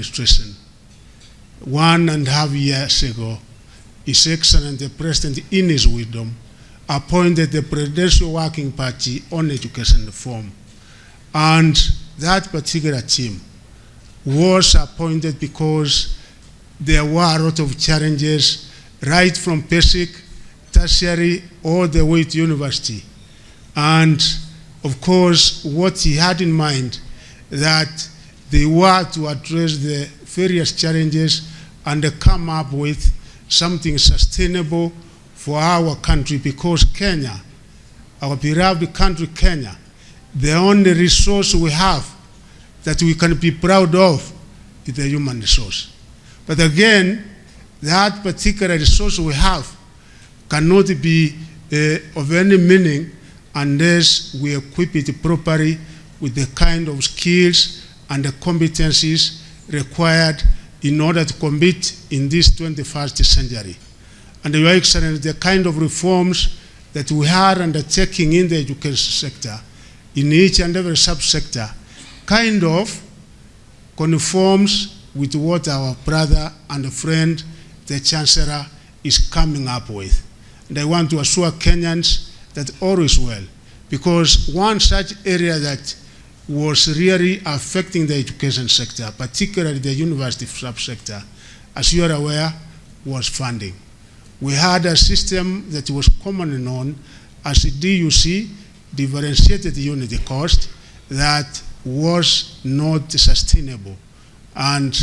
administration. 1.5 years ago, His Excellency the President, in his wisdom, appointed the Presidential Working Party on Education Reform. And that particular team was appointed because there were a lot of challenges, right from basic, tertiary, all the way to university. And of course, what he had in mind, that they were to address the various challenges and come up with something sustainable for our country, because Kenya, our beloved country Kenya, the only resource we have that we can be proud of is the human resource. But again, that particular resource we have cannot be of any meaning unless we equip it properly with the kind of skills and the competencies required in order to compete in this 21st century. And Your Excellency, the kind of reforms that we are undertaking in the education sector, in each and every subsector, kind of conforms with what our brother and friend, the Chancellor, is coming up with. And I want to assure Kenyans that all is well, because one such area that was really affecting the education sector, particularly the university subsector, as you are aware, was funding. We had a system that was commonly known as a DUC, differentiated unit cost, that was not sustainable. And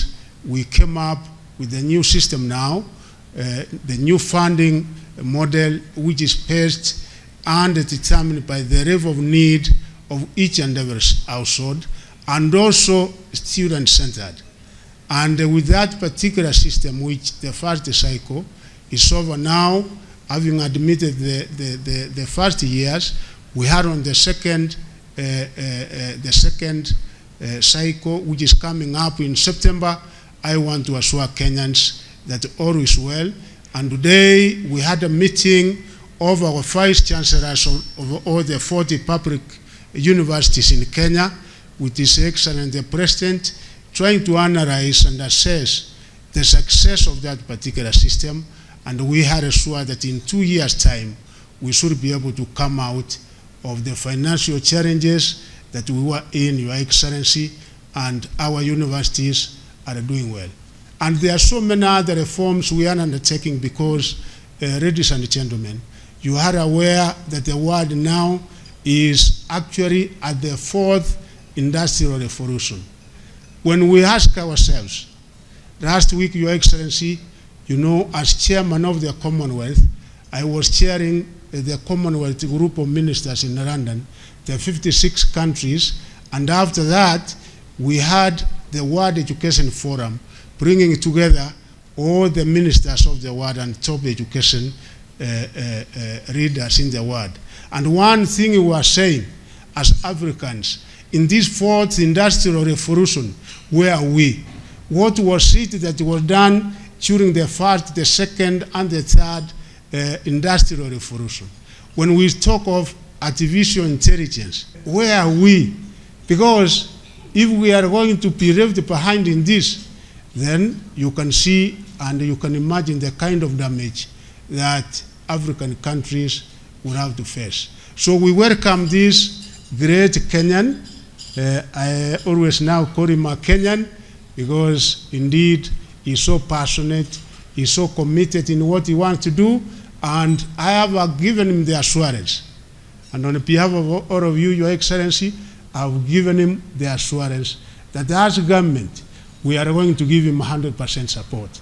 we came up with a new system now, the new funding model, which is based and determined by the level of need of each and every household, and also student-centered. And with that particular system, which the first cycle is over now, having admitted the first years, we are on the second cycle, which is coming up in September. I want to assure Kenyans that all is well. And today we had a meeting of our vice chancellors of all the 40 public universities in Kenya, with His Excellency the President, trying to analyze and assess the success of that particular system. And we are assured that in 2 years' time, we should be able to come out of the financial challenges that we were in, Your Excellency, and our universities are doing well. And there are so many other reforms we are undertaking because, ladies and gentlemen, you are aware that the world now is actually at the 4th industrial revolution. When we ask ourselves, last week, Your Excellency, you know, as chairman of the Commonwealth, I was chairing the Commonwealth group of ministers in London, the 56 countries, and after that, we had the World Education Forum, bringing together all the ministers of the world and top education leaders in the world. And one thing we were saying, as Africans, in this 4th industrial revolution, where are we? What was it that was done during the first, the second, and the third industrial revolution? When we talk of artificial intelligence, where are we? Because if we are going to be left behind in this, then you can see and you can imagine the kind of damage that African countries will have to face. So we welcome this great Kenyan. I always now call him a Kenyan because indeed he's so passionate, he's so committed in what he wants to do, and I have given him the assurance. And on behalf of all of you, Your Excellency, I've given him the assurance that as government, we are going to give him 100% support.